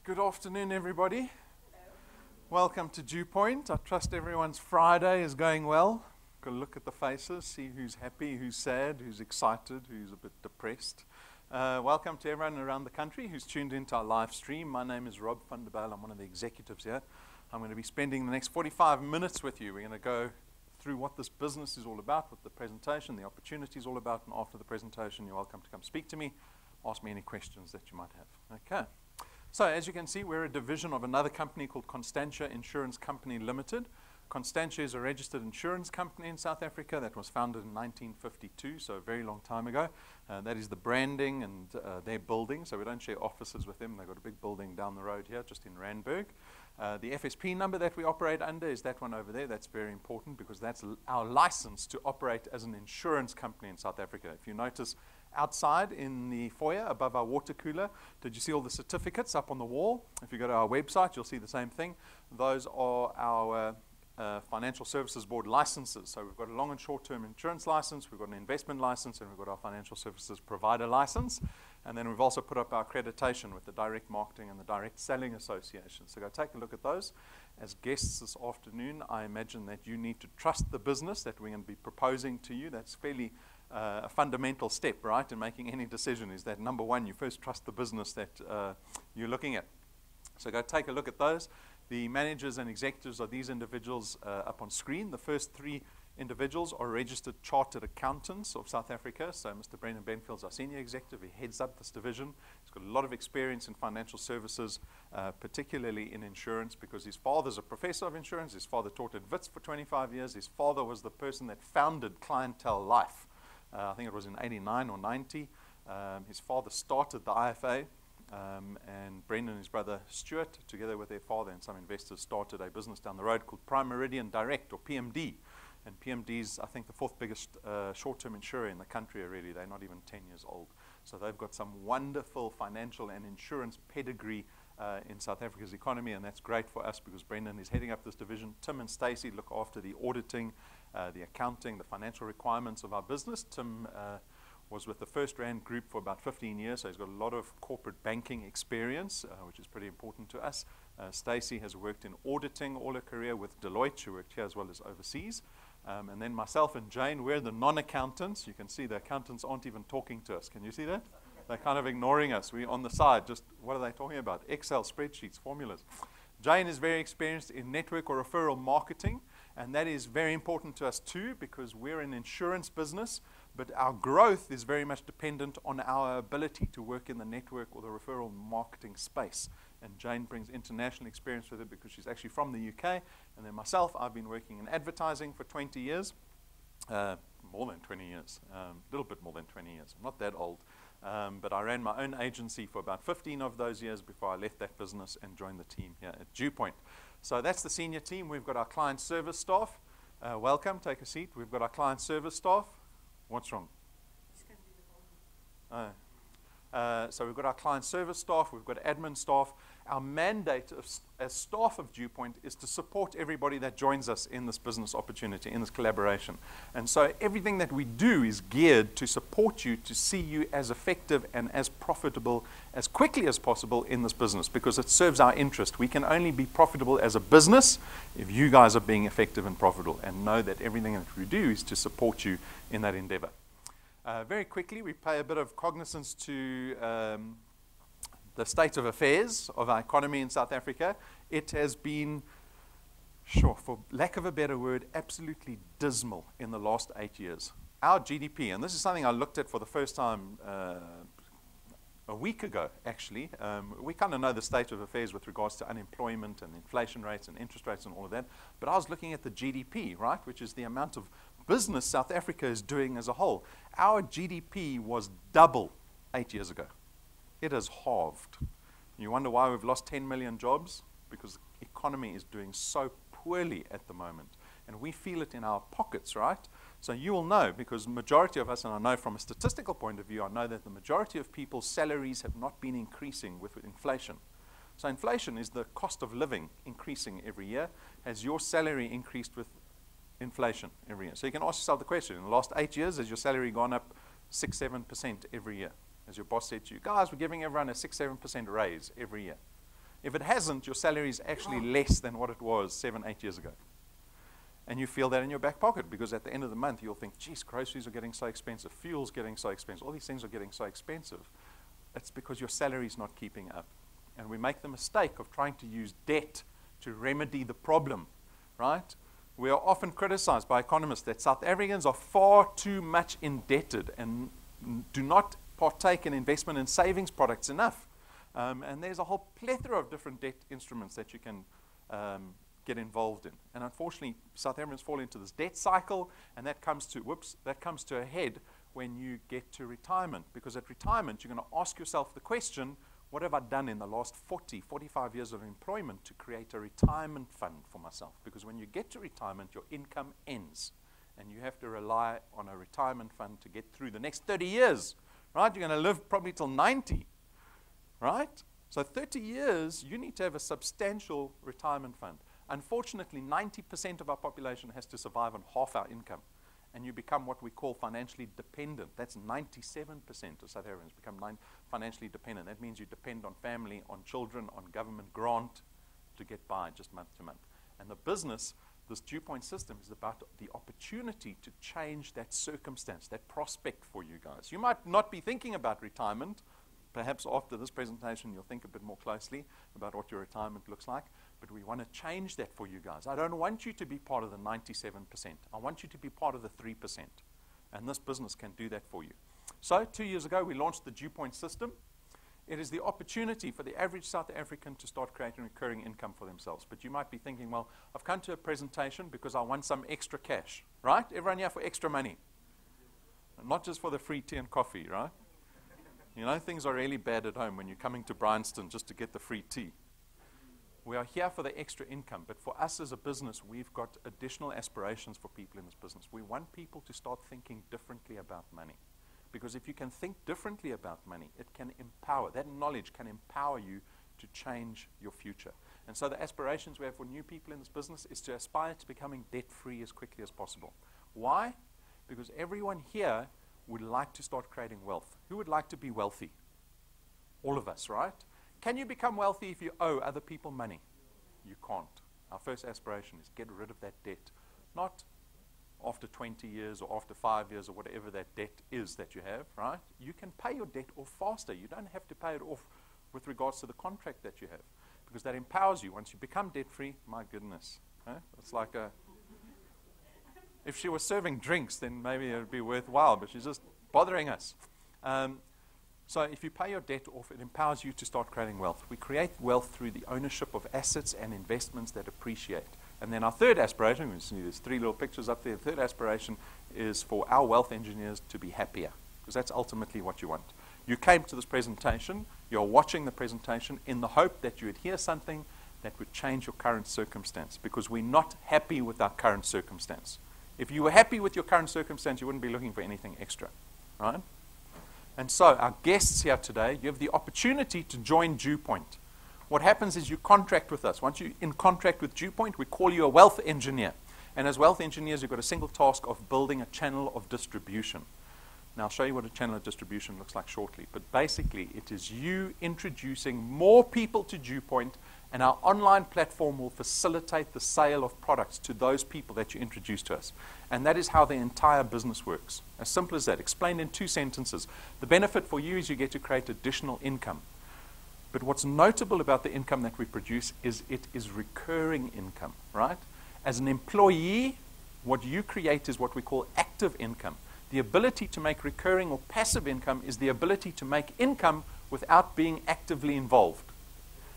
Good afternoon, everybody. Welcome to DuePoint. I trust everyone's Friday is going well. Got to look at the faces, see who's happy, who's sad, who's excited, who's a bit depressed. Welcome to everyone around the country who's tuned into our live stream. My name is Rob van der Bijl. I'm one of the executives here. I'm going to be spending the next 45 minutes with you. We're going to go through what this business is all about, what the presentation, the opportunity is all about, and after the presentation, you're welcome to come speak to me, ask me any questions that you might have. Okay. So as you can see, we're a division of another company called Constantia Insurance Company Limited. Constantia is a registered insurance company in South Africa that was founded in 1952, so a very long time ago. That is the branding and their building, so we don't share offices with them. They've got a big building down the road here, just in Randburg. The FSP number that we operate under is that one over there. That's very important because that's our license to operate as an insurance company in South Africa. If you notice, outside in the foyer above our water cooler, did you see all the certificates up on the wall? If you go to our website, you'll see the same thing. Those are our Financial Services Board licenses. So we've got a long and short-term insurance license, we've got an investment license, and we've got our Financial Services Provider license. And then we've also put up our accreditation with the Direct Marketing and the Direct Selling Association. So go take a look at those. As guests this afternoon, I imagine that you need to trust the business that we're going to be proposing to you. That's fairly a fundamental step, right, in making any decision, is that number one, you first trust the business that you're looking at. So go take a look at those. The managers and executives are these individuals up on screen. The first three individuals are registered chartered accountants of South Africa. So Mr. Brendan Benfield's our senior executive. He heads up this division. He's got a lot of experience in financial services, particularly in insurance, because his father's a professor of insurance. His father taught at Wits for 25 years. His father was the person that founded Clientele Life. I think it was in 89 or 90. His father started the IFA, and Brendan and his brother Stuart, together with their father and some investors, started a business down the road called Prime Meridian Direct, or PMD. And PMD is, I think, the fourth biggest short-term insurer in the country already. They're not even 10 years old. So they've got some wonderful financial and insurance pedigree in South Africa's economy, and that's great for us because Brendan is heading up this division. Tim and Stacey look after the auditing, the accounting, the financial requirements of our business. Tim was with the First Rand Group for about 15 years, so he's got a lot of corporate banking experience, which is pretty important to us. Stacey has worked in auditing all her career with Deloitte. She worked here as well as overseas. And then myself and Jane, we're the non-accountants. You can see the accountants aren't even talking to us. Can you see that? They're kind of ignoring us. We're on the side, just what are they talking about? Excel spreadsheets, formulas. Jane is very experienced in network or referral marketing, and that is very important to us too because we're an insurance business, but our growth is very much dependent on our ability to work in the network or the referral marketing space. And Jane brings international experience with it because she's actually from the UK. And then myself, I've been working in advertising for 20 years, more than 20 years, a little bit more than 20 years. I'm not that old. But I ran my own agency for about 15 of those years before I left that business and joined the team here at DuePoint. So that's the senior team. We've got our client service staff. Welcome, take a seat. We've got our client service staff. What's wrong? So we've got our client service staff, we've got admin staff. Our mandate as staff of DuePoint is to support everybody that joins us in this business opportunity, in this collaboration. And so everything that we do is geared to support you, to see you as effective and as profitable as quickly as possible in this business because it serves our interest. We can only be profitable as a business if you guys are being effective and profitable, and know that everything that we do is to support you in that endeavor. Very quickly, we pay a bit of cognizance to the state of affairs of our economy in South Africa. It has been, for lack of a better word, absolutely dismal in the last 8 years. Our GDP, and this is something I looked at for the first time a week ago, actually. We kind of know the state of affairs with regards to unemployment and inflation rates and interest rates and all of that. But I was looking at the GDP, right, which is the amount of business South Africa is doing as a whole. Our GDP was double 8 years ago. It has halved. You wonder why we've lost 10 million jobs? Because the economy is doing so poorly at the moment. And we feel it in our pockets, right? So you will know, because the majority of us, and I know from a statistical point of view, I know that the majority of people's salaries have not been increasing with inflation. So inflation is the cost of living increasing every year. Has your salary increased with inflation every year? So you can ask yourself the question, in the last 8 years, has your salary gone up 6-7% every year? As your boss said to you, guys, we're giving everyone a 6-7% raise every year. If it hasn't, your salary is actually less than what it was 7, 8 years ago. And you feel that in your back pocket because at the end of the month, you'll think, geez, groceries are getting so expensive, fuel's getting so expensive, all these things are getting so expensive. It's because your salary is not keeping up. And we make the mistake of trying to use debt to remedy the problem, right? We are often criticized by economists that South Africans are far too much indebted and do not partake in investment and savings products enough. And there's a whole plethora of different debt instruments that you can get involved in. And unfortunately, South Africans fall into this debt cycle, and that comes to a head when you get to retirement. Because at retirement, you're going to ask yourself the question, what have I done in the last 40, 45 years of employment to create a retirement fund for myself? Because when you get to retirement, your income ends, and you have to rely on a retirement fund to get through the next 30 years, right? You're going to live probably till 90, right? So 30 years, you need to have a substantial retirement fund. Unfortunately, 90% of our population has to survive on half our income. And you become what we call financially dependent. That's 97% of South Africans become financially dependent. That means you depend on family, on children, on government grant to get by just month to month. And the business, this DuePoint system, is about the opportunity to change that circumstance, that prospect for you guys. You might not be thinking about retirement. Perhaps after this presentation, you'll think a bit more closely about what your retirement looks like. But we want to change that for you guys. I don't want you to be part of the 97%. I want you to be part of the 3%. And this business can do that for you. So 2 years ago, we launched the DuePoint system. It is the opportunity for the average South African to start creating recurring income for themselves. But you might be thinking, well, I've come to a presentation because I want some extra cash, right? Everyone here for extra money. Not just for the free tea and coffee, right? You know, things are really bad at home when you're coming to Bryanston just to get the free tea. We are here for the extra income, but for us as a business, we've got additional aspirations for people in this business. We want people to start thinking differently about money. Because if you can think differently about money, it can empower, that knowledge can empower you to change your future. And so the aspirations we have for new people in this business is to aspire to becoming debt-free as quickly as possible. Why? Because everyone here would like to start creating wealth. Who would like to be wealthy? All of us, right? Can you become wealthy if you owe other people money? You can't. Our first aspiration is get rid of that debt. Not after 20 years or after 5 years or whatever that debt is that you have, right? You can pay your debt off faster. You don't have to pay it off with regards to the contract that you have, because that empowers you. Once you become debt-free, my goodness. It's like if she was serving drinks, then maybe it would be worthwhile, but she's just bothering us. So if you pay your debt off, it empowers you to start creating wealth. We create wealth through the ownership of assets and investments that appreciate. And then our third aspiration, you see there's 3 little pictures up there. The third aspiration is for our wealth engineers to be happier, because that's ultimately what you want. You came to this presentation, you're watching the presentation in the hope that you would hear something that would change your current circumstance, because we're not happy with our current circumstance. If you were happy with your current circumstance, you wouldn't be looking for anything extra, right? And so our guests here today, you have the opportunity to join DuePoint. What happens is you contract with us. Once you're in contract with DuePoint, we call you a wealth engineer. And as wealth engineers, you've got a single task of building a channel of distribution. Now, I'll show you what a channel of distribution looks like shortly. But basically, it is you introducing more people to DuePoint, and our online platform will facilitate the sale of products to those people that you introduce to us. And that is how the entire business works. As simple as that. Explained in 2 sentences. The benefit for you is you get to create additional income. But what's notable about the income that we produce is it is recurring income, right? As an employee, what you create is what we call active income. The ability to make recurring or passive income is the ability to make income without being actively involved.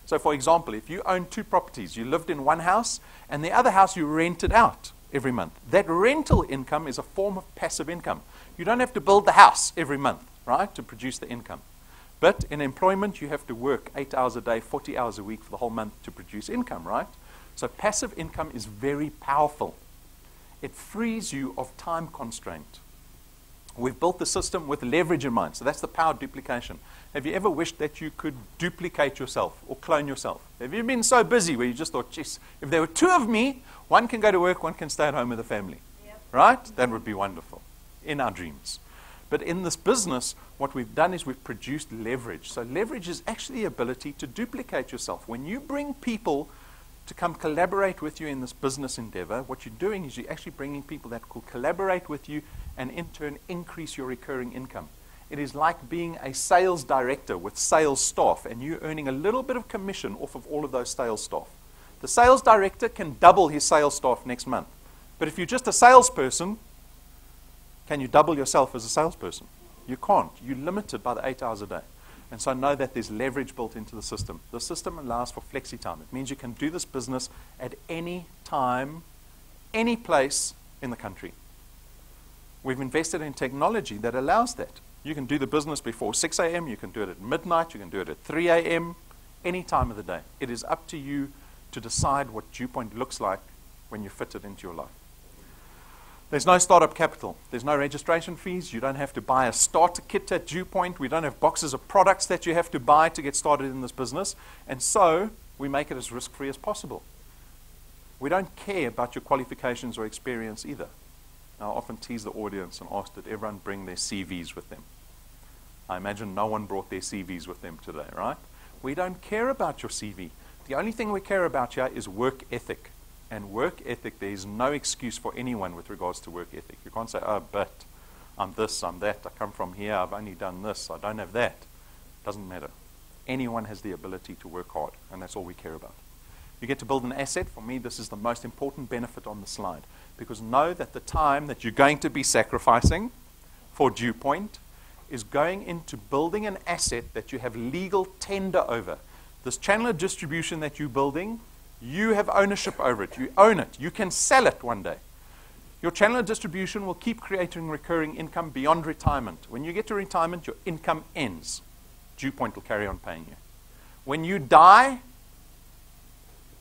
So, for example, if you own 2 properties, you lived in one house, and the other house you rented out every month. That rental income is a form of passive income. You don't have to build the house every month, right, to produce the income. But in employment, you have to work 8 hours a day, 40 hours a week for the whole month to produce income, right? So passive income is very powerful. It frees you of time constraint. We've built the system with leverage in mind. So that's the power of duplication. Have you ever wished that you could duplicate yourself or clone yourself? Have you been so busy where you just thought, geez, if there were 2 of me, one can go to work, one can stay at home with the family. Yep. Right? That would be wonderful in our dreams. But in this business, what we've done is we've produced leverage. So leverage is actually the ability to duplicate yourself. When you bring people to come collaborate with you in this business endeavor, what you're doing is you're actually bringing people that will collaborate with you and in turn increase your recurring income. It is like being a sales director with sales staff and you earning a little bit of commission off of all of those sales staff. The sales director can double his sales staff next month. But if you're just a salesperson, can you double yourself as a salesperson? You can't. You're limited by the 8 hours a day. And so know that there's leverage built into the system. The system allows for flexi time. It means you can do this business at any time, any place in the country. We've invested in technology that allows that. You can do the business before 6 a.m., you can do it at midnight, you can do it at 3 a.m., any time of the day. It is up to you to decide what DuePoint looks like when you fit it into your life. There's no startup capital. There's no registration fees. You don't have to buy a starter kit at DuePoint. We don't have boxes of products that you have to buy to get started in this business. And so we make it as risk-free as possible. We don't care about your qualifications or experience either. I often tease the audience and ask that everyone bring their CVs with them. I imagine no one brought their CVs with them today, right? We don't care about your CV. The only thing we care about here is work ethic. And work ethic, there is no excuse for anyone with regards to work ethic. You can't say, oh, but I'm this, I'm that, I come from here, I've only done this, I don't have that. Doesn't matter. Anyone has the ability to work hard, and that's all we care about. You get to build an asset. For me, this is the most important benefit on the slide. Because know that the time that you're going to be sacrificing for DuePoint is going into building an asset that you have legal tender over. This channel of distribution that you're building, you have ownership over it. You own it. You can sell it one day. Your channel of distribution will keep creating recurring income beyond retirement. When you get to retirement, your income ends. DuePoint will carry on paying you. When you die,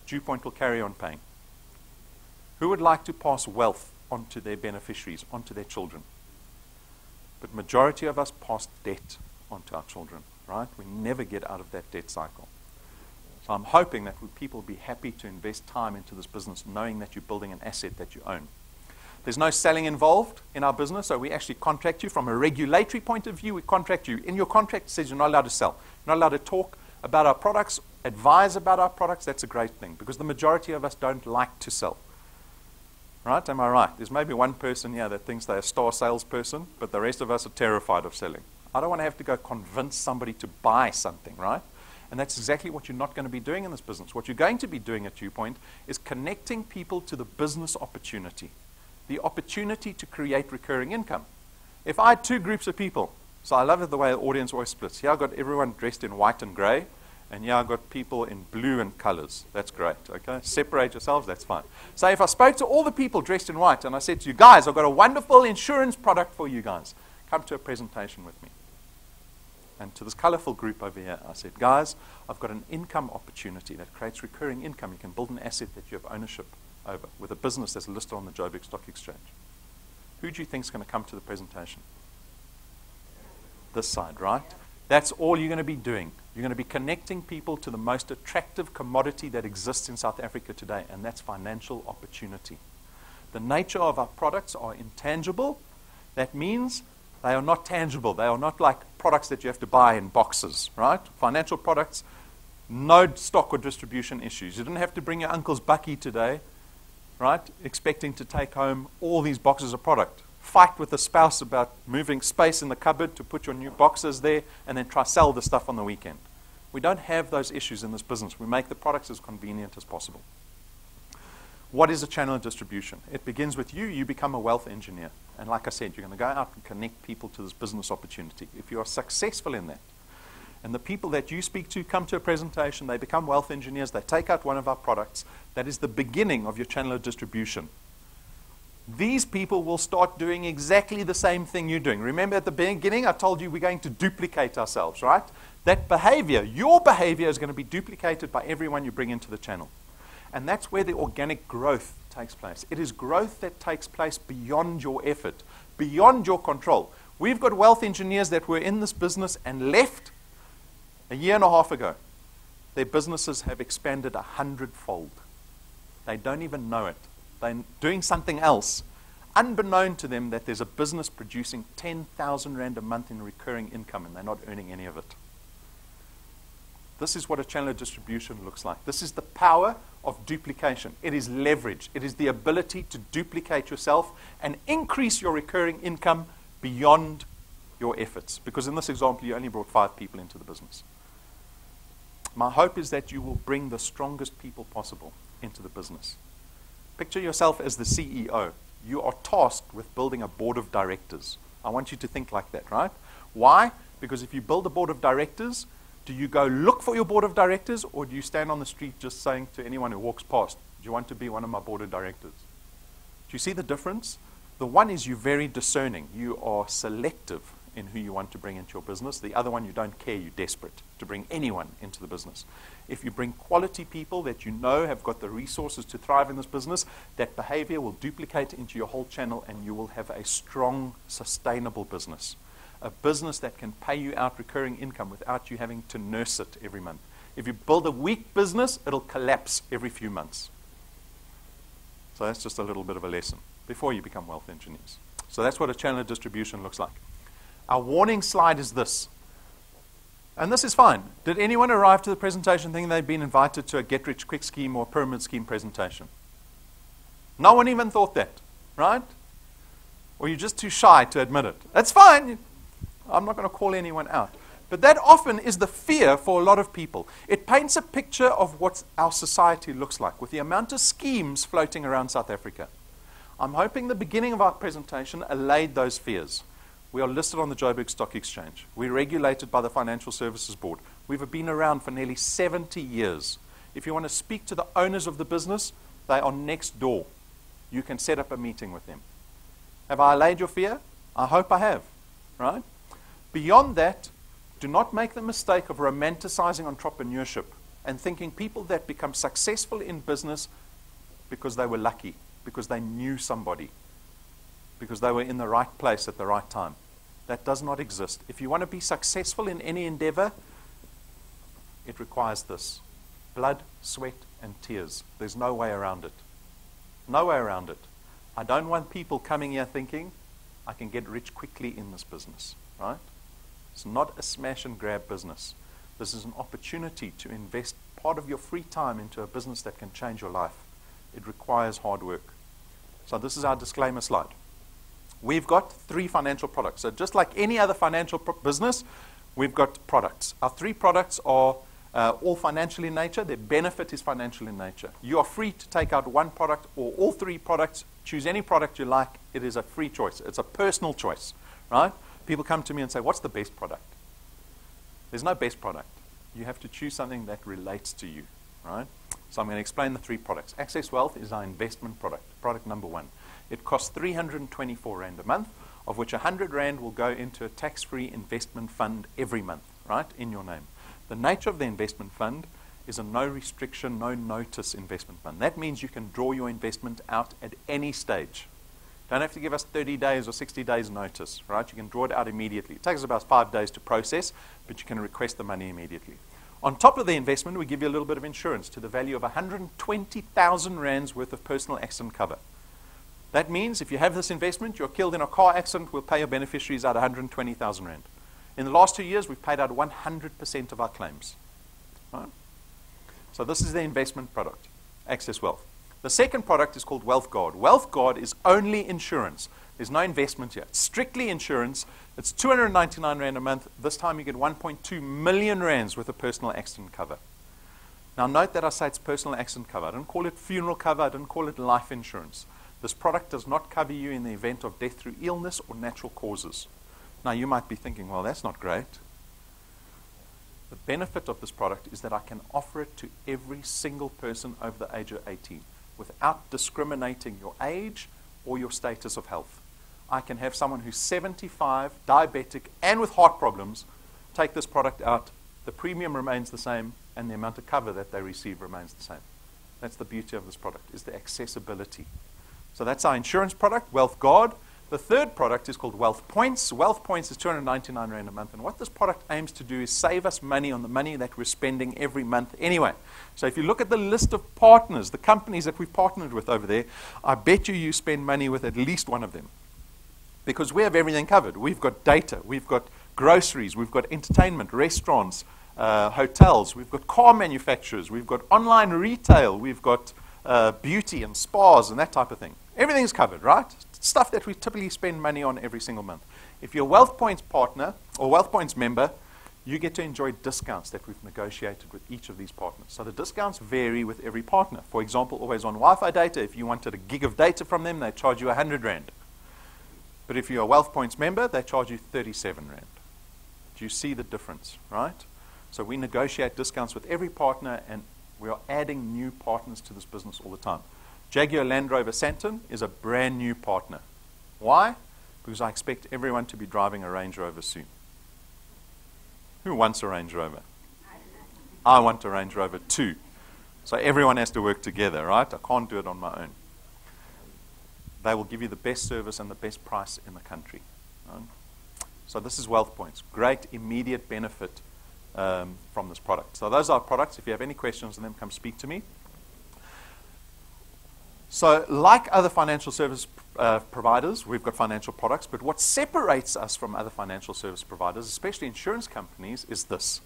DuePoint will carry on paying. Who would like to pass wealth onto their beneficiaries, onto their children? But majority of us pass debt onto our children, right? We never get out of that debt cycle. So I'm hoping that people will be happy to invest time into this business, knowing that you're building an asset that you own. There's no selling involved in our business, so we actually contract you from a regulatory point of view. We contract you. In your contract, it says you're not allowed to sell. You're not allowed to talk about our products, advise about our products. That's a great thing, because the majority of us don't like to sell. Right? Am I right? There's maybe one person here that thinks they're a star salesperson, but the rest of us are terrified of selling. I don't want to have to go convince somebody to buy something, right? And that's exactly what you're not going to be doing in this business. What you're going to be doing at DuePoint is connecting people to the business opportunity, the opportunity to create recurring income. If I had two groups of people, so I love it the way the audience always splits. Here I've got everyone dressed in white and gray, and here I've got people in blue and colors. That's great, okay? Separate yourselves, that's fine. So if I spoke to all the people dressed in white and I said to you, guys, I've got a wonderful insurance product for you guys. Come to a presentation with me. And to this colorful group over here, I said, guys, I've got an income opportunity that creates recurring income. You can build an asset that you have ownership over with a business that's listed on the Joburg Stock Exchange. Who do you think is going to come to the presentation? This side, right? That's all you're going to be doing. You're going to be connecting people to the most attractive commodity that exists in South Africa today, and that's financial opportunity. The nature of our products are intangible. That means they are not tangible. They are not like products that you have to buy in boxes, right? Financial products, no stock or distribution issues. You didn't have to bring your uncle's bucky today, right, expecting to take home all these boxes of product. Fight with the spouse about moving space in the cupboard to put your new boxes there and then try sell the stuff on the weekend. We don't have those issues in this business. We make the products as convenient as possible. What is a channel of distribution? It begins with you. You become a wealth engineer. And like I said, you're going to go out and connect people to this business opportunity. If you are successful in that, and the people that you speak to come to a presentation, they become wealth engineers, they take out one of our products, that is the beginning of your channel of distribution. These people will start doing exactly the same thing you're doing. Remember at the beginning, I told you we're going to duplicate ourselves, right? That behavior, your behavior is going to be duplicated by everyone you bring into the channel. And that's where the organic growth takes place. It is growth that takes place beyond your effort, beyond your control. We've got wealth engineers that were in this business and left a year and a half ago. Their businesses have expanded 100-fold. They don't even know it. They're doing something else unbeknown to them that there's a business producing 10,000 Rand a month in recurring income and they're not earning any of it. This is what a channel of distribution looks like. This is the power of duplication. It is leverage. It is the ability to duplicate yourself and increase your recurring income beyond your efforts. Because in this example, you only brought 5 people into the business. My hope is that you will bring the strongest people possible into the business. Picture yourself as the CEO. You are tasked with building a board of directors. I want you to think like that, right? Why? Because if you build a board of directors, do you go look for your board of directors, or do you stand on the street just saying to anyone who walks past, do you want to be one of my board of directors? Do you see the difference? The one is you're very discerning. You are selective in who you want to bring into your business. The other one, you don't care. You're desperate to bring anyone into the business. If you bring quality people that you know have got the resources to thrive in this business, that behavior will duplicate into your whole channel and you will have a strong, sustainable business. A business that can pay you out recurring income without you having to nurse it every month. If you build a weak business, it'll collapse every few months. So that's just a little bit of a lesson before you become wealth engineers. So that's what a channel of distribution looks like. Our warning slide is this. And this is fine. Did anyone arrive to the presentation thinking they'd been invited to a get-rich-quick scheme or pyramid scheme presentation? No one even thought that, right? Or you're just too shy to admit it. That's fine. I'm not going to call anyone out. But that often is the fear for a lot of people. It paints a picture of what our society looks like with the amount of schemes floating around South Africa. I'm hoping the beginning of our presentation allayed those fears. We are listed on the Joburg Stock Exchange. We're regulated by the Financial Services Board. We've been around for nearly 70 years. If you want to speak to the owners of the business, they are next door. You can set up a meeting with them. Have I allayed your fear? I hope I have, right? Beyond that, do not make the mistake of romanticizing entrepreneurship and thinking people that become successful in business because they were lucky, because they knew somebody, because they were in the right place at the right time. That does not exist. If you want to be successful in any endeavor, it requires this: blood, sweat, and tears. There's no way around it. No way around it. I don't want people coming here thinking, I can get rich quickly in this business, right? It's not a smash and grab business. This is an opportunity to invest part of your free time into a business that can change your life. It requires hard work. So this is our disclaimer slide. We've got 3 financial products. So just like any other financial business, we've got products. Our 3 products are all financial in nature. Their benefit is financial in nature. You are free to take out one product or all 3 products. Choose any product you like. It is a free choice. It's a personal choice, right? People come to me and say, what's the best product? There's no best product. You have to choose something that relates to you, right? So I'm going to explain the 3 products. Access Wealth is our investment product, product number 1. It costs 324 Rand a month, of which 100 Rand will go into a tax-free investment fund every month, right, in your name. The nature of the investment fund is a no restriction, no notice investment fund. That means you can draw your investment out at any stage. Don't have to give us 30 days or 60 days notice, right? You can draw it out immediately. It takes us about 5 days to process, but you can request the money immediately. On top of the investment, we give you a little bit of insurance to the value of 120,000 Rands worth of personal accident cover. That means if you have this investment, you're killed in a car accident, we'll pay your beneficiaries out 120,000 Rand. In the last 2 years, we've paid out 100% of our claims. Right? So this is the investment product, Access Wealth. The second product is called Wealth Guard. Wealth Guard is only insurance. There's no investment here. It's strictly insurance. It's 299 Rand a month. This time you get 1.2 million Rands worth of personal accident cover. Now note that I say it's personal accident cover. I didn't call it funeral cover. I didn't call it life insurance. This product does not cover you in the event of death through illness or natural causes. Now you might be thinking, well, that's not great. The benefit of this product is that I can offer it to every single person over the age of 18 without discriminating your age or your status of health. I can have someone who's 75, diabetic, and with heart problems take this product out. The premium remains the same, and the amount of cover that they receive remains the same. That's the beauty of this product, is the accessibility. So that's our insurance product, Wealth Guard. The third product is called Wealth Points. Wealth Points is 299 Rand a month. And what this product aims to do is save us money on the money that we're spending every month anyway. So if you look at the list of partners, the companies that we've partnered with over there, I bet you spend money with at least one of them. Because we have everything covered. We've got data, we've got groceries, we've got entertainment, restaurants, hotels, we've got car manufacturers, we've got online retail, we've got beauty and spas and that type of thing. Everything's covered, right? Stuff that we typically spend money on every single month. If you're a Wealth Points partner or Wealth Points member, you get to enjoy discounts that we've negotiated with each of these partners. So the discounts vary with every partner. For example, always on Wi-Fi data, if you wanted a gig of data from them, they charge you 100 Rand. But if you're a Wealth Points member, they charge you 37 Rand. Do you see the difference, right? So we negotiate discounts with every partner, and we are adding new partners to this business all the time. Jaguar Land Rover Santon is a brand new partner. Why? Because I expect everyone to be driving a Range Rover soon. Who wants a Range Rover? I want a Range Rover too. So everyone has to work together, right? I can't do it on my own. They will give you the best service and the best price in the country. Right? So this is Wealth Points. Great immediate benefit from this product. So those are our products. If you have any questions on them, come speak to me. So like other financial service providers, we've got financial products, but what separates us from other financial service providers, especially insurance companies, is this.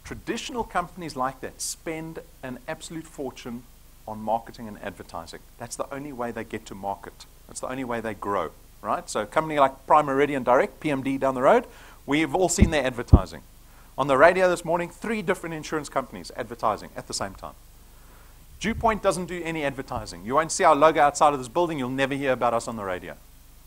Traditional companies like that spend an absolute fortune on marketing and advertising. That's the only way they get to market. That's the only way they grow, right? So a company like Prime Meridian Direct, PMD down the road, we've all seen their advertising. On the radio this morning, 3 different insurance companies advertising at the same time. DuePoint doesn't do any advertising. You won't see our logo outside of this building. You'll never hear about us on the radio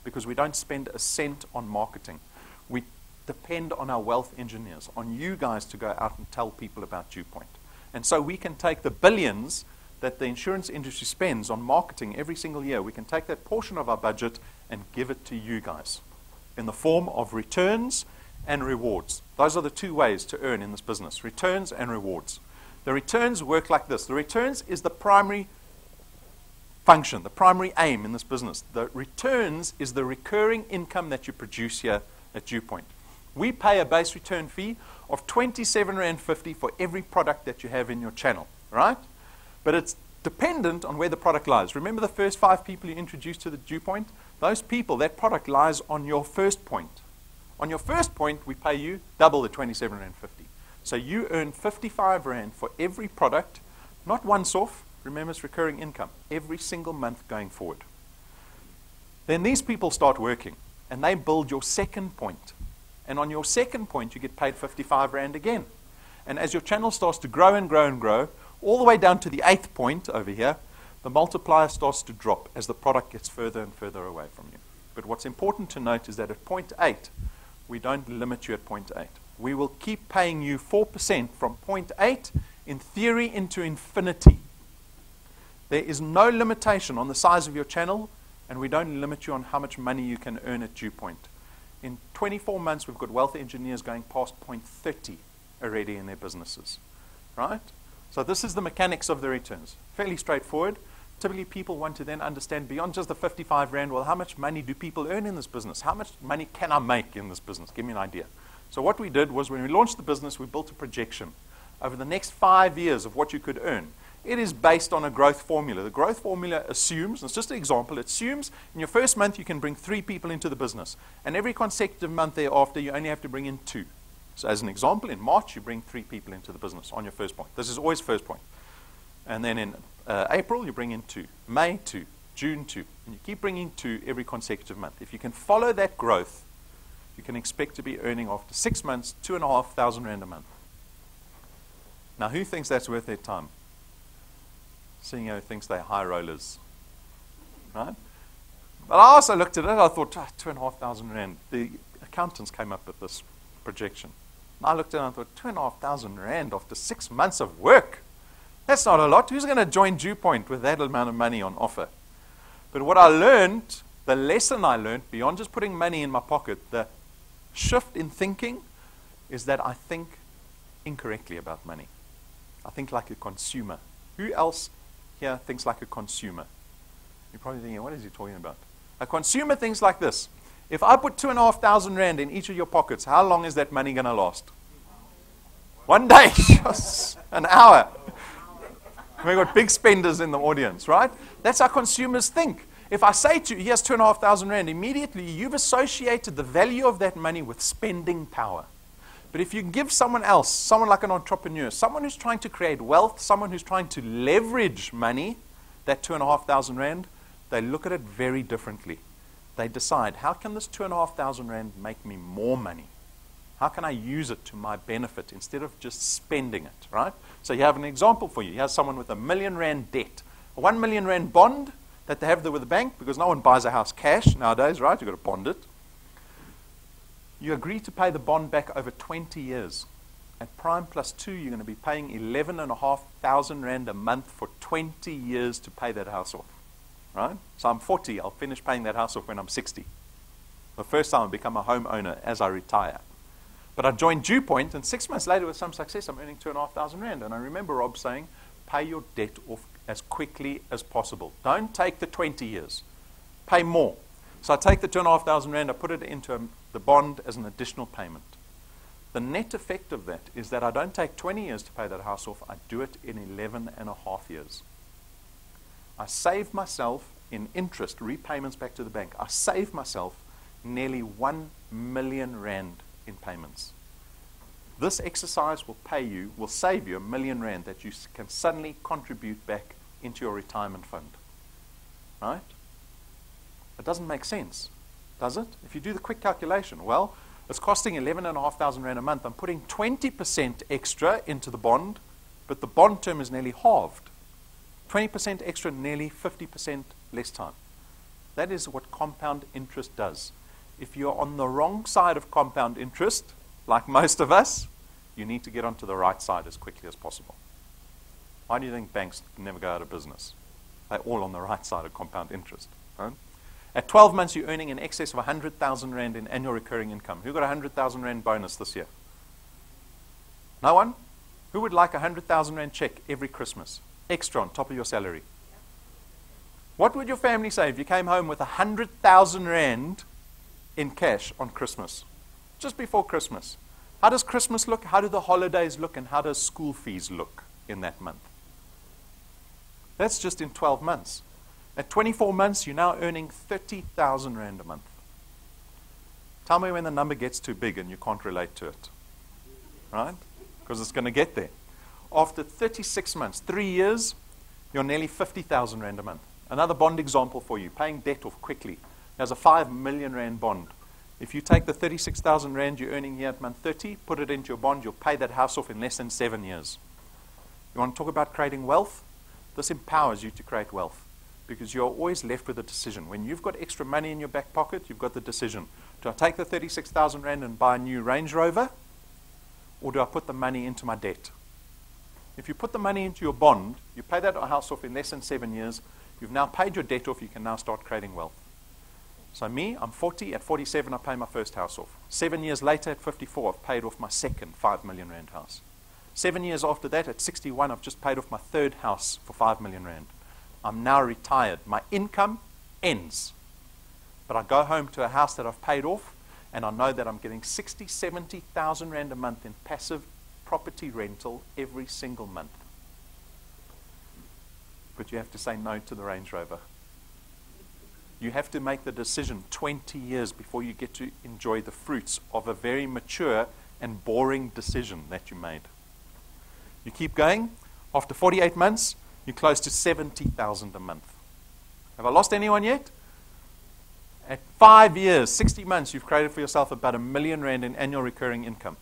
because we don't spend a cent on marketing. We depend on our wealth engineers, on you guys to go out and tell people about DuePoint. And so we can take the billions that the insurance industry spends on marketing every single year. We can take that portion of our budget and give it to you guys in the form of returns and rewards. Those are the 2 ways to earn in this business, returns and rewards. The returns work like this. The returns is the primary function, the primary aim in this business. The returns is the recurring income that you produce here at DuePoint. We pay a base return fee of 27.50 Rand for every product that you have in your channel, right? But it's dependent on where the product lies. Remember the first 5 people you introduced to the DuePoint? Those people, that product lies on your first point. On your first point, we pay you double the 27.50 Rand. So you earn 55 Rand for every product, not once off, remember it's recurring income, every single month going forward. Then these people start working, and they build your second point. And on your second point, you get paid 55 Rand again. And as your channel starts to grow and grow and grow, all the way down to the 8th point over here, the multiplier starts to drop as the product gets further and further away from you. But what's important to note is that at point 8, we don't limit you at point 8. We will keep paying you 4% from point 8, in theory, into infinity. There is no limitation on the size of your channel, and we don't limit you on how much money you can earn at DuePoint. In 24 months, we've got wealth engineers going past point 30 already in their businesses, right? So this is the mechanics of the returns. Fairly straightforward. Typically, people want to then understand beyond just the 55 Rand, well, how much money do people earn in this business? How much money can I make in this business? Give me an idea. So what we did was when we launched the business, we built a projection over the next 5 years of what you could earn. It is based on a growth formula. The growth formula assumes, it's just an example, it assumes in your first month you can bring 3 people into the business. And every consecutive month thereafter, you only have to bring in 2. So as an example, in March, you bring 3 people into the business on your first point. This is always first point. And then in April, you bring in 2. May, 2. June, 2. And you keep bringing 2 every consecutive month. If you can follow that growth, you can expect to be earning after 6 months 2,500 Rand a month. Now, who thinks that's worth their time? CEO thinks they're high rollers, right? But I also looked at it, I thought, 2,500 Rand. The accountants came up with this projection. And I looked at it and I thought, 2,500 Rand after 6 months of work. That's not a lot. Who's going to join DuePoint with that amount of money on offer? But what I learned, the lesson I learned, beyond just putting money in my pocket, the shift in thinking is that I think incorrectly about money. I think like a consumer. Who else here thinks like a consumer? You're probably thinking, what is he talking about? A consumer thinks like this. If I put 2,500 rand in each of your pockets, how long is that money going to last? 1 day, an hour. We've got big spenders in the audience, right? That's how consumers think. If I say to you, here's 2,500 rand, immediately you've associated the value of that money with spending power. But if you give someone else, someone like an entrepreneur, someone who's trying to create wealth, someone who's trying to leverage money, that 2,500 rand, they look at it very differently. They decide, how can this 2,500 rand make me more money? How can I use it to my benefit instead of just spending it, right? So you have an example for you. You have someone with 1 million rand debt, a 1 million rand bond that they have there with the bank, because no one buys a house cash nowadays, right? You've got to bond it. You agree to pay the bond back over 20 years. At prime plus 2, you're going to be paying 11,500 rand a month for 20 years to pay that house off, right? So I'm 40. I'll finish paying that house off when I'm 60. The first time I become a homeowner as I retire. But I joined DuePoint, and 6 months later with some success, I'm earning 2,500 rand. And I remember Rob saying, pay your debt off as quickly as possible. Don't take the 20 years. Pay more. So I take the 2,500 rand, I put it into the bond as an additional payment. The net effect of that is that I don't take 20 years to pay that house off. I do it in 11.5 years. I save myself in interest, repayments back to the bank. I save myself nearly 1 million rand in payments. This exercise will save you 1 million rand that you can suddenly contribute back into your retirement fund. Right? It doesn't make sense, does it? If you do the quick calculation, well, it's costing 11,500 rand a month. I'm putting 20% extra into the bond, but the bond term is nearly halved. 20% extra, nearly 50% less time. That is what compound interest does. If you're on the wrong side of compound interest, like most of us, you need to get onto the right side as quickly as possible. Why do you think banks never go out of business? They're all on the right side of compound interest. Right? At 12 months, you're earning in excess of 100,000 rand in annual recurring income. Who got a 100,000 rand bonus this year? No one? Who would like a 100,000 rand check every Christmas? Extra on top of your salary. What would your family say if you came home with 100,000 rand in cash on Christmas? Just before Christmas. How does Christmas look? How do the holidays look? And how does school fees look in that month? That's just in 12 months. At 24 months, you're now earning 30,000 rand a month. Tell me when the number gets too big and you can't relate to it. Right? Because it's going to get there. After 36 months, 3 years, you're nearly 50,000 rand a month. Another bond example for you, paying debt off quickly. There's a 5 million rand bond. If you take the 36,000 rand you're earning here at month 30, put it into your bond, you'll pay that house off in less than 7 years. You want to talk about creating wealth? This empowers you to create wealth because you're always left with a decision. When you've got extra money in your back pocket, you've got the decision. Do I take the 36,000 rand and buy a new Range Rover, or do I put the money into my debt? If you put the money into your bond, you pay that house off in less than 7 years, you've now paid your debt off, you can now start creating wealth. So me, I'm 40. At 47, I pay my first house off. 7 years later, at 54, I've paid off my second 5 million rand house. 7 years after that, at 61, I've just paid off my third house for 5 million rand. I'm now retired. My income ends. But I go home to a house that I've paid off, and I know that I'm getting 60, 70,000 rand a month in passive property rental every single month. But you have to say no to the Range Rover. You have to make the decision 20 years before you get to enjoy the fruits of a very mature and boring decision that you made. You keep going. After 48 months, you're close to 70,000 a month. Have I lost anyone yet? At 5 years, 60 months, you've created for yourself about 1 million rand in annual recurring income.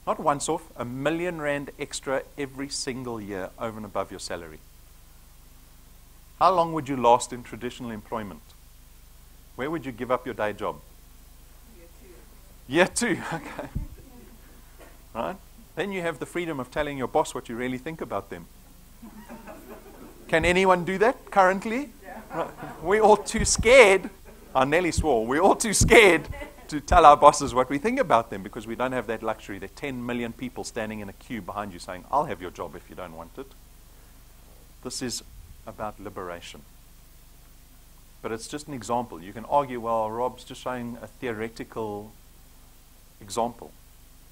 Not once off, 1 million rand extra every single year over and above your salary. How long would you last in traditional employment? Where would you give up your day job? Year 2. Year 2, okay. Right? Then you have the freedom of telling your boss what you really think about them. Can anyone do that currently? Right. We're all too scared. I nearly swore. We're all too scared to tell our bosses what we think about them because we don't have that luxury. There are 10 million people standing in a queue behind you saying, I'll have your job if you don't want it. This is about liberation. But it's just an example. You can argue, well, Rob's just showing a theoretical example.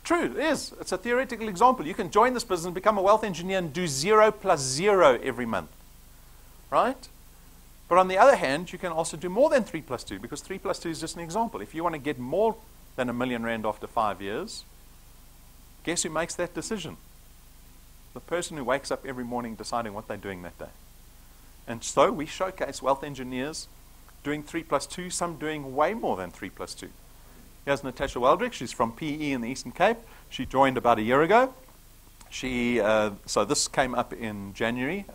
True, it is. It's a theoretical example. You can join this business, become a wealth engineer, and do 0 plus 0 every month. Right? But on the other hand, you can also do more than 3 plus 2, because 3 plus 2 is just an example. If you want to get more than R1 million after 5 years, guess who makes that decision? The person who wakes up every morning deciding what they're doing that day. And so we showcase wealth engineers doing 3 plus 2, some doing way more than 3 plus 2. Here's Natasha Weldrick. She's from PE in the Eastern Cape. She joined about a year ago. So this came up in January.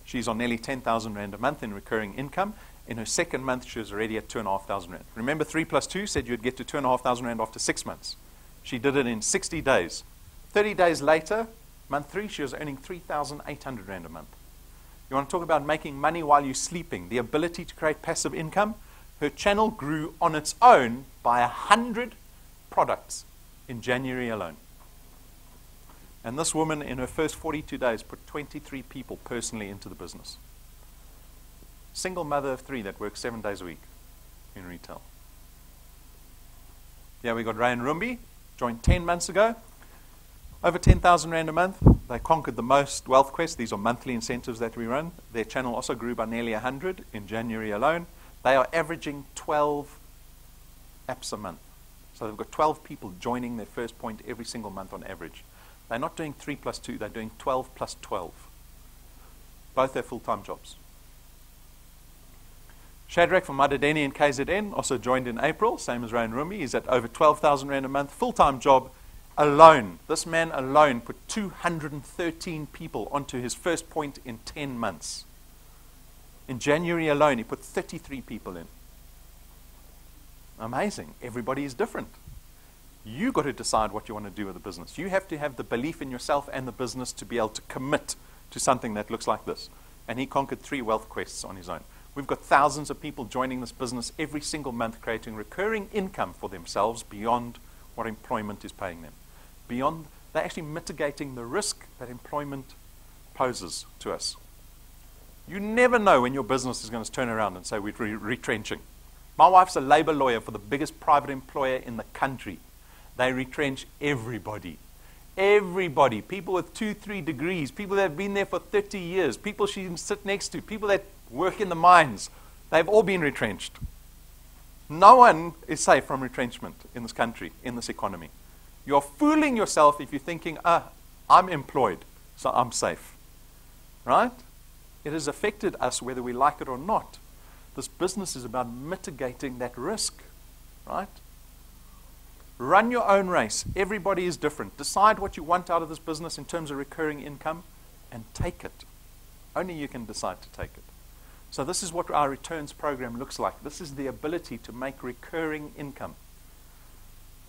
She's on nearly 10,000 Rand a month in recurring income. In her second month, she was already at 2,500 Rand. Remember, 3 plus 2 said you'd get to 2,500 Rand after 6 months. She did it in 60 days. 30 days later, month 3, she was earning 3,800 Rand a month. You want to talk about making money while you're sleeping, the ability to create passive income? Her channel grew on its own by 100 products in January alone. And this woman, in her first 42 days, put 23 people personally into the business. Single mother of 3 that works 7 days a week in retail. Yeah, we got Ray and Rumbi, joined 10 months ago. Over 10,000 Rand a month. They conquered the most wealth quests. These are monthly incentives that we run. Their channel also grew by nearly 100 in January alone. They are averaging 12 apps a month. So they've got 12 people joining their first point every single month on average. They're not doing 3 plus 2, they're doing 12 plus 12. Both have full-time jobs. Shadrach from Madadeni in KZN also joined in April, same as Ray and Rumi. He's at over 12,000 Rand a month, full-time job alone. This man alone put 213 people onto his first point in 10 months. In January alone, he put 33 people in. Amazing. Everybody is different. You've got to decide what you want to do with the business. You have to have the belief in yourself and the business to be able to commit to something that looks like this. And he conquered 3 wealth quests on his own. We've got thousands of people joining this business every single month, creating recurring income for themselves beyond what employment is paying them. Beyond, they're actually mitigating the risk that employment poses to us. You never know when your business is going to turn around and say we're retrenching. My wife's a labor lawyer for the biggest private employer in the country. They retrench everybody. Everybody. People with 2, 3 degrees. People that have been there for 30 years. People she can sit next to. People that work in the mines. They've all been retrenched. No one is safe from retrenchment in this country, in this economy. You're fooling yourself if you're thinking, I'm employed, so I'm safe. Right? It has affected us whether we like it or not. This business is about mitigating that risk. Right? Run your own race. Everybody is different. Decide what you want out of this business in terms of recurring income and take it. Only you can decide to take it. So this is what our returns program looks like. This is the ability to make recurring income.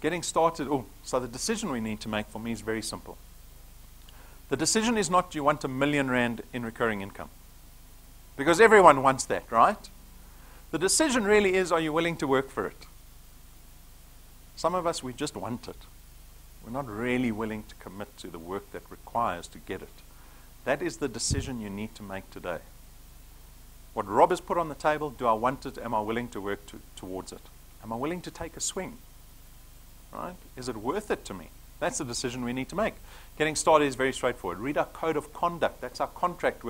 Getting started. So the decision we need to make for me is very simple. The decision is not, do you want R1 million in recurring income? Because everyone wants that, right? The decision really is, are you willing to work for it? Some of us, we just want it. We're not really willing to commit to the work that requires to get it. That is the decision you need to make today. What Rob has put on the table, do I want it? Am I willing to work towards it? Am I willing to take a swing? Right? Is it worth it to me? That's the decision we need to make. Getting started is very straightforward. Read our code of conduct. That's our contract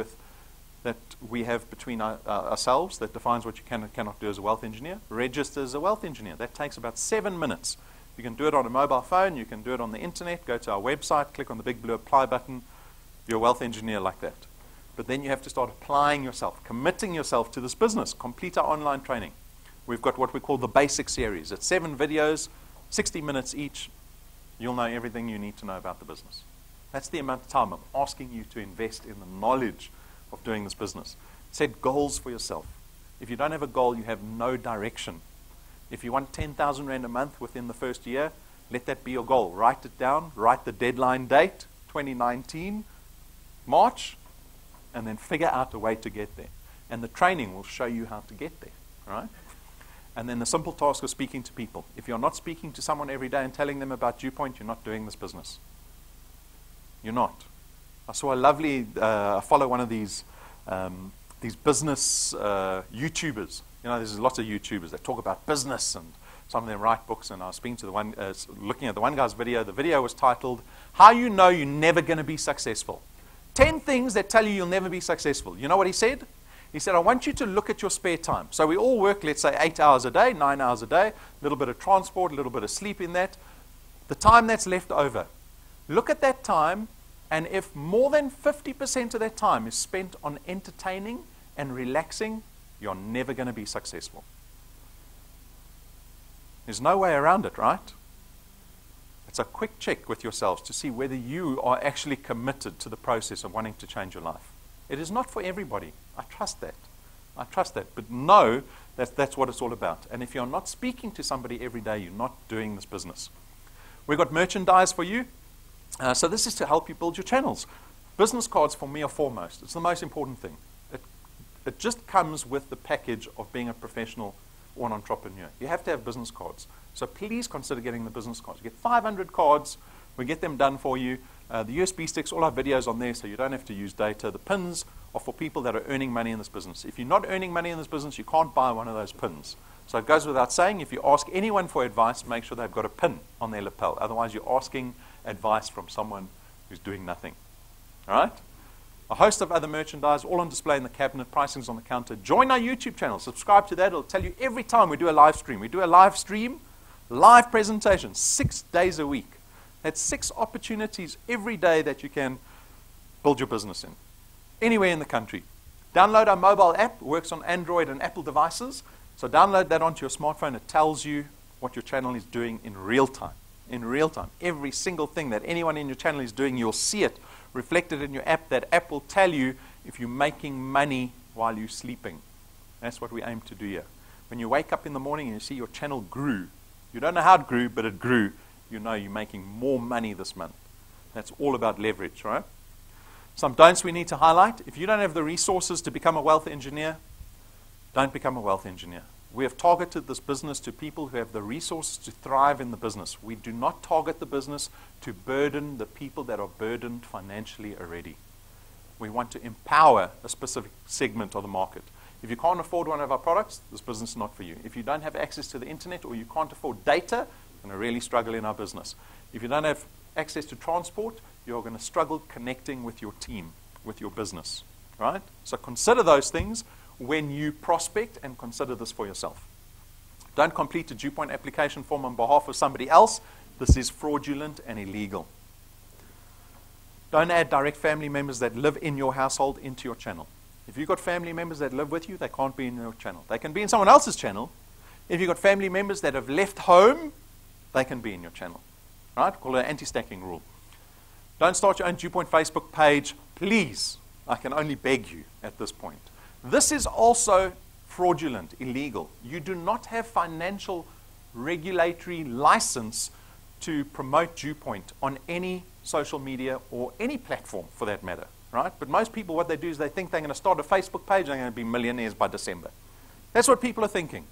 that we have between ourselves that defines what you can and cannot do as a wealth engineer. Register as a wealth engineer. That takes about 7 minutes. You can do it on a mobile phone. You can do it on the internet. Go to our website. Click on the big blue apply button. You're a wealth engineer like that. But then you have to start applying yourself, committing yourself to this business. Complete our online training. We've got what we call the basic series. It's 7 videos, 60 minutes each. You'll know everything you need to know about the business. That's the amount of time I'm asking you to invest in the knowledge of doing this business. Set goals for yourself. If you don't have a goal, you have no direction. If you want 10,000 Rand a month within the first year, let that be your goal. Write it down. Write the deadline date, 2019, March, and then figure out a way to get there. And the training will show you how to get there. Right? And then the simple task of speaking to people. If you're not speaking to someone every day and telling them about DuePoint, you're not doing this business. You're not. I saw a lovely, I follow one of these business YouTubers. You know, there's lots of YouTubers that talk about business, and some of them write books, and I was speaking to the one, looking at the one guy's video. The video was titled, How You Know You're Never Going to Be Successful. 10 things that tell you you'll never be successful. You know what he said? He said, I want you to look at your spare time. So we all work, let's say, 8 hours a day, 9 hours a day, a little bit of transport, a little bit of sleep in that. The time that's left over. Look at that time, and if more than 50% of that time is spent on entertaining and relaxing, you're never going to be successful. There's no way around it, right? It's a quick check with yourselves to see whether you are actually committed to the process of wanting to change your life. It is not for everybody. I trust that. I trust that. But know that that's what it's all about. And if you're not speaking to somebody every day, you're not doing this business. We've got merchandise for you. So this is to help you build your channels. Business cards for me are foremost. It's the most important thing. It just comes with the package of being a professional or an entrepreneur. You have to have business cards. So please consider getting the business cards. You get 500 cards. We get them done for you. The USB sticks, all our videos on there, so you don't have to use data. The pins are for people that are earning money in this business. If you're not earning money in this business, you can't buy one of those pins. So it goes without saying, if you ask anyone for advice, make sure they've got a pin on their lapel. Otherwise, you're asking advice from someone who's doing nothing. All right? A host of other merchandise, all on display in the cabinet, pricing's on the counter. Join our YouTube channel. Subscribe to that. It'll tell you every time we do a live stream. We do a live stream, live presentation, 6 days a week. That's 6 opportunities every day that you can build your business in, anywhere in the country. Download our mobile app. It works on Android and Apple devices. So download that onto your smartphone. It tells you what your channel is doing in real time. In real time. Every single thing that anyone in your channel is doing, you'll see it reflected in your app. That app will tell you if you're making money while you're sleeping. That's what we aim to do here. When you wake up in the morning and you see your channel grew, you don't know how it grew, but it grew. You know you're making more money this month. That's all about leverage, right? Some don'ts we need to highlight. If you don't have the resources to become a wealth engineer, don't become a wealth engineer. We have targeted this business to people who have the resources to thrive in the business. We do not target the business to burden the people that are burdened financially already. We want to empower a specific segment of the market. If you can't afford one of our products, this business is not for you. If you don't have access to the internet or you can't afford data, you're going to really struggle in our business. If you don't have access to transport, you're going to struggle connecting with your team, with your business. Right? So consider those things when you prospect, and consider this for yourself. Don't complete a DuePoint application form on behalf of somebody else. This is fraudulent and illegal. Don't add direct family members that live in your household into your channel. If you've got family members that live with you, they can't be in your channel. They can be in someone else's channel. If you've got family members that have left home, they can be in your channel. Right? Call it an anti-stacking rule. Don't start your own DuePoint Facebook page. Please, I can only beg you at this point. This is also fraudulent, illegal. You do not have financial regulatory license to promote DuePoint on any social media or any platform for that matter, right? But most people, what they do is they think they're going to start a Facebook page and they're going to be millionaires by December. That's what people are thinking,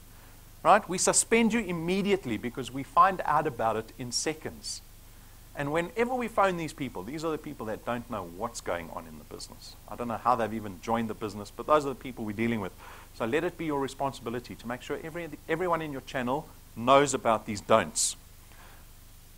right? We suspend you immediately because we find out about it in seconds. And whenever we phone these people, these are the people that don't know what's going on in the business. I don't know how they've even joined the business, but those are the people we're dealing with. So let it be your responsibility to make sure everyone in your channel knows about these don'ts.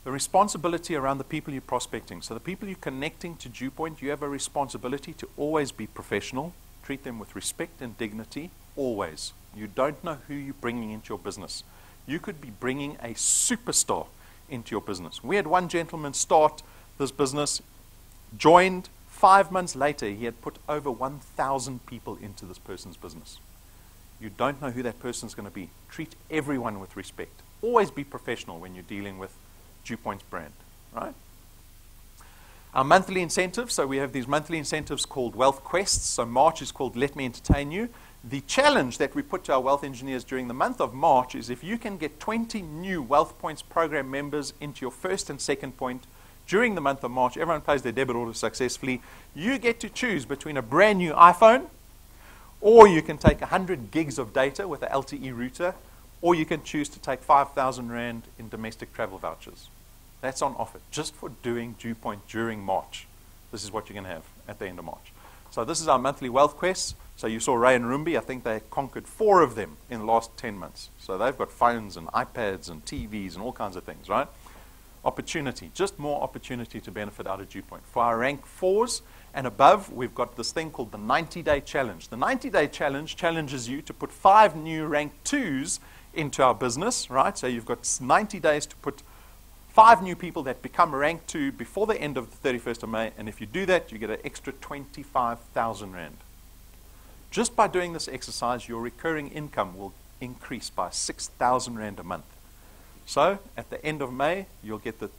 The responsibility around the people you're prospecting. So the people you're connecting to DuePoint, you have a responsibility to always be professional, treat them with respect and dignity, always. You don't know who you're bringing into your business. You could be bringing a superstar into your business. We had one gentleman start this business, joined 5 months later, he had put over 1,000 people into this person's business. You don't know who that person's going to be. Treat everyone with respect. Always be professional when you're dealing with DuePoint's brand, right? Our monthly incentives, so we have these monthly incentives called Wealth Quests. So March is called Let Me Entertain You. The challenge that we put to our wealth engineers during the month of March is if you can get 20 new Wealth Points program members into your first and second point during the month of March, everyone pays their debit order successfully, you get to choose between a brand new iPhone, or you can take 100 gigs of data with an LTE router, or you can choose to take 5,000 Rand in domestic travel vouchers. That's on offer just for doing DuePoint during March. This is what you're going to have at the end of March. So this is our monthly Wealth Quest. So you saw Ray and Roombi, I think they conquered 4 of them in the last 10 months. So they've got phones and iPads and TVs and all kinds of things, right? Opportunity, just more opportunity to benefit out of DuePoint. For our rank 4s and above, we've got this thing called the 90-day challenge. The 90-day challenge challenges you to put 5 new rank 2s into our business, right? So you've got 90 days to put 5 new people that become rank 2 before the end of the 31st of May. And if you do that, you get an extra 25,000 Rand. Just by doing this exercise, your recurring income will increase by 6,000 Rand a month. So at the end of May, you'll get the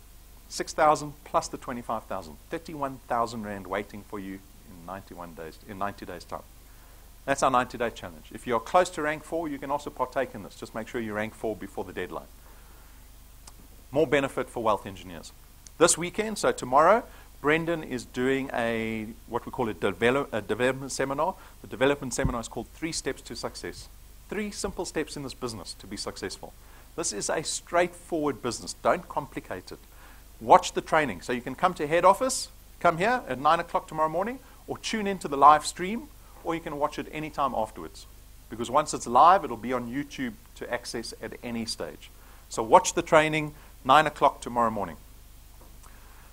6,000 plus the 25,000, 31,000 Rand waiting for you in 90 days time. That's our 90-day challenge. If you're close to rank 4, you can also partake in this. Just make sure you rank 4 before the deadline. More benefit for wealth engineers. This weekend, so tomorrow, Brendan is doing what we call a development seminar. The development seminar is called 3 Steps to Success. 3 simple steps in this business to be successful. This is a straightforward business. Don't complicate it. Watch the training. So you can come to head office, come here at 9 o'clock tomorrow morning, or tune into the live stream, or you can watch it anytime afterwards. Because once it's live, it'll be on YouTube to access at any stage. So watch the training, 9 o'clock tomorrow morning.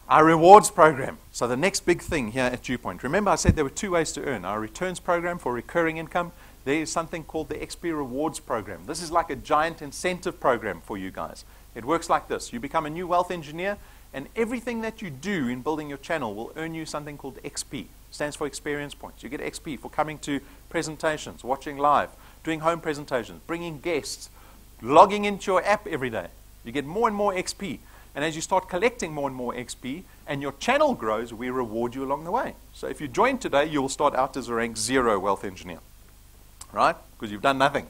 Our rewards program. So the next big thing here at DuePoint. Remember I said there were 2 ways to earn. Our returns program for recurring income. There is something called the XP Rewards program. This is like a giant incentive program for you guys. It works like this. You become a new wealth engineer, and everything that you do in building your channel will earn you something called XP. Stands for experience points. You get XP for coming to presentations, watching live, doing home presentations, bringing guests, logging into your app every day. You get more and more XP. And as you start collecting more and more XP and your channel grows, we reward you along the way. So if you join today, you will start out as a rank 0 wealth engineer, right? Because you've done nothing.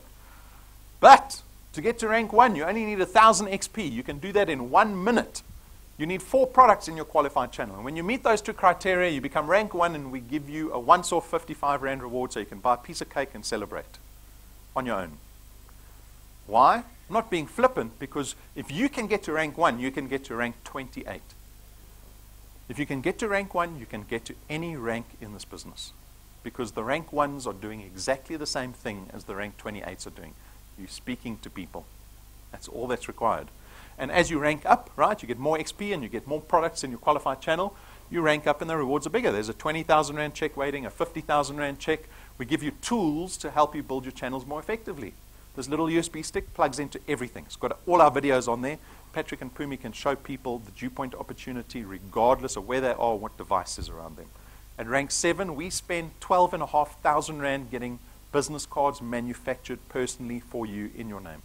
But to get to rank 1, you only need 1,000 XP. You can do that in 1 minute. You need 4 products in your qualified channel. And when you meet those 2 criteria, you become rank 1, and we give you a once-off 55 Rand reward so you can buy a piece of cake and celebrate on your own. Why? I'm not being flippant, because if you can get to rank 1, you can get to rank 28. If you can get to rank 1, you can get to any rank in this business. Because the rank 1s are doing exactly the same thing as the rank 28s are doing. You're speaking to people. That's all that's required. And as you rank up, right, you get more XP and you get more products in your qualified channel, you rank up and the rewards are bigger. There's a 20,000 Rand check waiting, a 50,000 Rand check. We give you tools to help you build your channels more effectively. This little USB stick plugs into everything. It's got all our videos on there. Patrick and Pumi can show people the DuePoint opportunity regardless of where they are or what device is around them. At rank 7, we spend 12,500 Rand getting business cards manufactured personally for you in your name.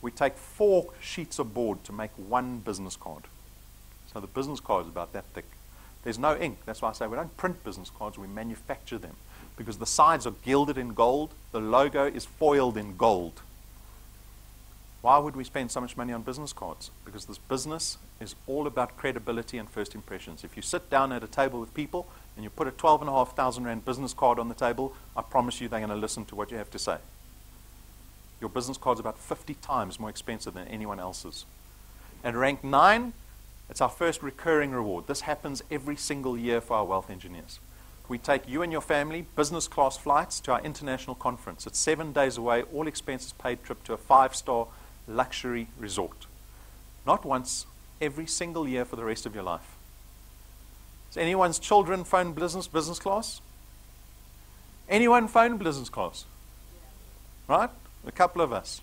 We take 4 sheets of board to make 1 business card. So the business card is about that thick. There's no ink. That's why I say we don't print business cards, we manufacture them. Because the sides are gilded in gold, the logo is foiled in gold. Why would we spend so much money on business cards? Because this business is all about credibility and first impressions. If you sit down at a table with people and you put a 12,500 Rand business card on the table, I promise you they're going to listen to what you have to say. Your business card's about 50 times more expensive than anyone else's. At rank 9, it's our first recurring reward. This happens every single year for our wealth engineers. We take you and your family business class flights to our international conference. It's 7 days away, all expenses paid trip to a 5-star luxury resort. Not once, every single year for the rest of your life. Does anyone's children phone business class? Anyone phone business class? Right? A couple of us.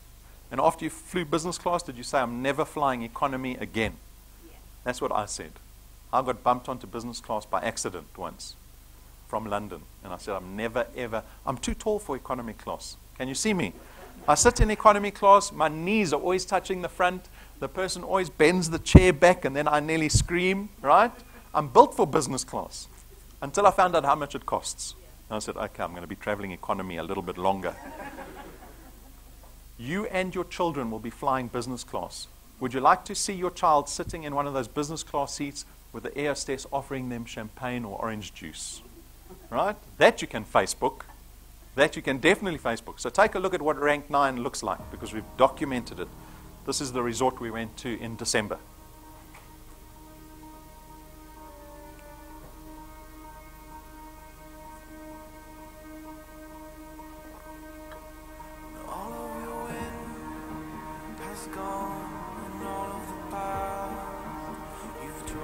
And after you flew business class, did you say, I'm never flying economy again? Yeah. That's what I said. I got bumped onto business class by accident once from London. And I said, I'm too tall for economy class. Can you see me? I sit in economy class, my knees are always touching the front, the person always bends the chair back, and then I nearly scream, right? I'm built for business class. Until I found out how much it costs. And I said, okay, I'm going to be traveling economy a little bit longer. You and your children will be flying business class. Would you like to see your child sitting in one of those business class seats with the air hostess offering them champagne or orange juice? Right? That you can Facebook. That you can definitely Facebook. So take a look at what rank 9 looks like, because we've documented it. This is the resort we went to in December.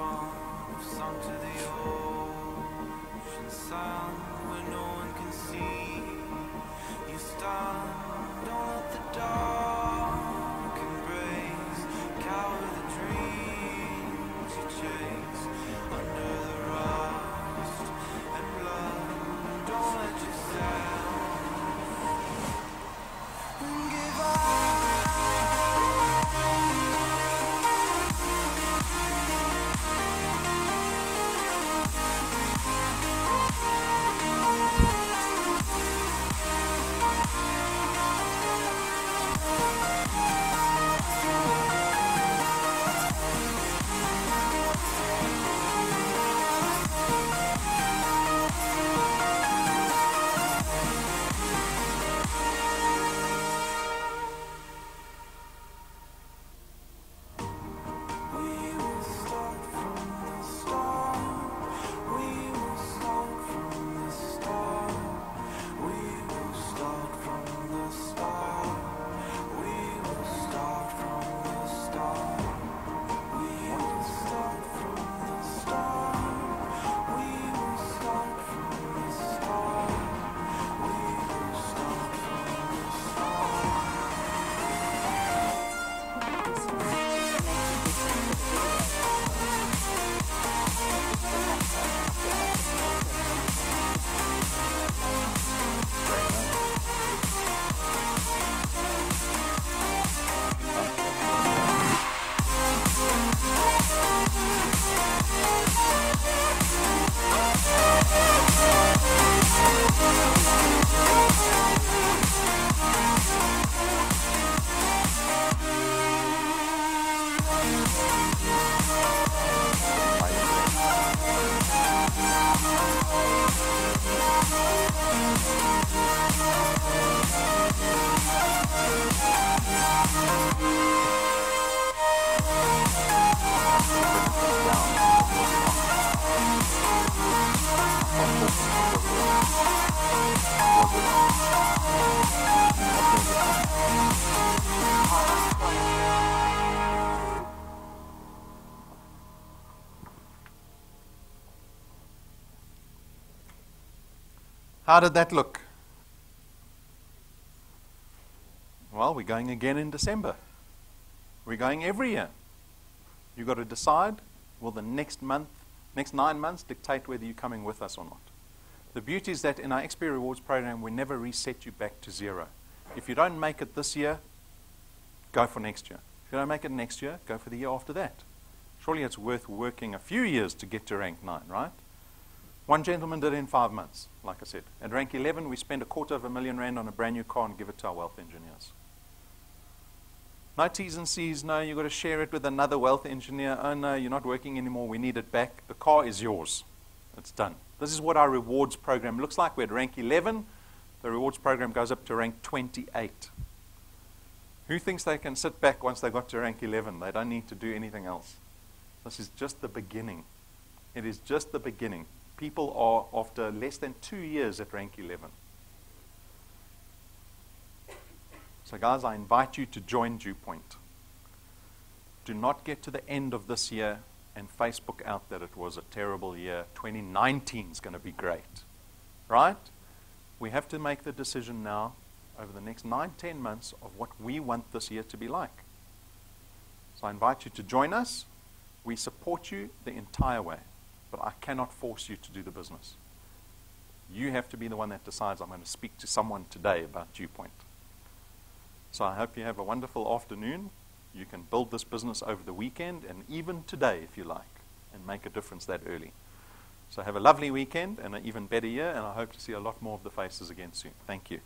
run, we've sunk to the ocean sun where no one can see. You stand, don't let the dark embrace, cower the dreams you chase under the rust and blood. Don't let yourself give up. How did that look? Well, we're going again in December. We're going every year. You've got to decide, will the next 9 months dictate whether you're coming with us or not. The beauty is that in our XP Rewards program, we never reset you back to zero. If you don't make it this year, go for next year. If you don't make it next year, go for the year after that. Surely it's worth working a few years to get to rank 9, right? One gentleman did it in 5 months, like I said. At rank 11, we spent R250,000 on a brand new car and give it to our wealth engineers. No T's and C's, no, you've got to share it with another wealth engineer. Oh no, you're not working anymore, we need it back. The car is yours. It's done. This is what our rewards program looks like. We're at rank 11. The rewards program goes up to rank 28. Who thinks they can sit back once they got to rank 11? They don't need to do anything else. This is just the beginning. It is just the beginning. People are, after less than 2 years, at rank 11. So guys, I invite you to join Dewpoint. Do not get to the end of this year and Facebook out that it was a terrible year. 2019 is going to be great. Right? We have to make the decision now over the next 9-10 months of what we want this year to be like. So I invite you to join us. We support you the entire way, but I cannot force you to do the business. You have to be the one that decides, I'm going to speak to someone today about Dewpoint. So I hope you have a wonderful afternoon. You can build this business over the weekend and even today if you like, and make a difference that early. So have a lovely weekend and an even better year, and I hope to see a lot more of the faces again soon. Thank you.